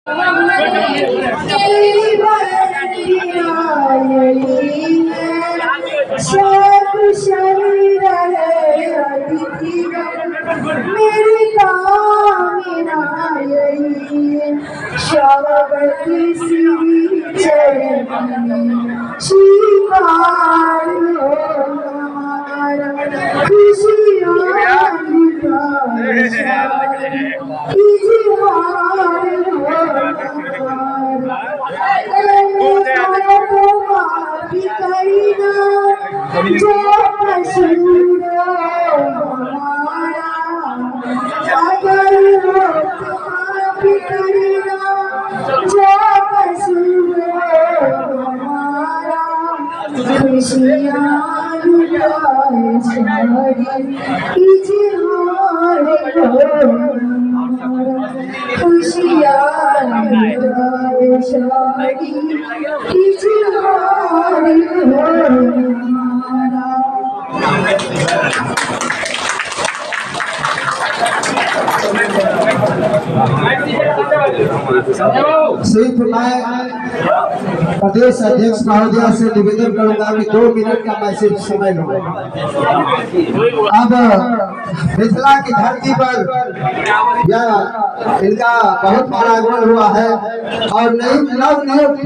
मेरी कामना यही शावती श्री चरण शिकार हो हमारा खुशियाँ जो कसूर हमारा अगर माफी करना जो कसूर हमारा खुशियाँ लुटाए सारी इजहार हो खुशियाँ लुटाए सारी इजहार हो सिर्फ मैं प्रदेश अध्यक्ष महोदय से निवेदन करूंगा कि 2 मिनट का मैं सिर्फ समय लूंगा। अब मिथिला की धरती पर यह इनका बहुत बड़ा आगमन हुआ है और नवनियुक्त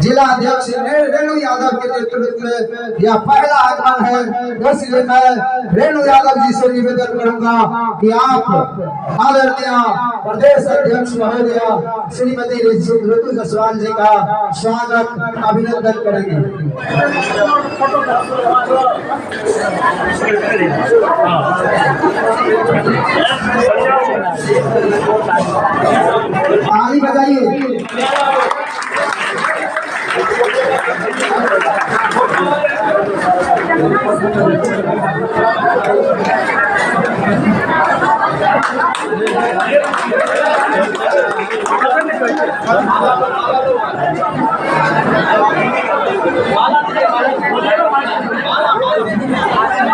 जिला अध्यक्ष रेणु यादव के नेतृत्व में यह पहला आगमन है। इसलिए मैं रेणु यादव जी से निवेदन करूंगा कि आप आदरणीय प्रदेश अध्यक्ष महोदय श्रीमती ऋतु जायसवाल जी का स्वागत अभिनंदन करेंगे। ताली बजाइए। वाला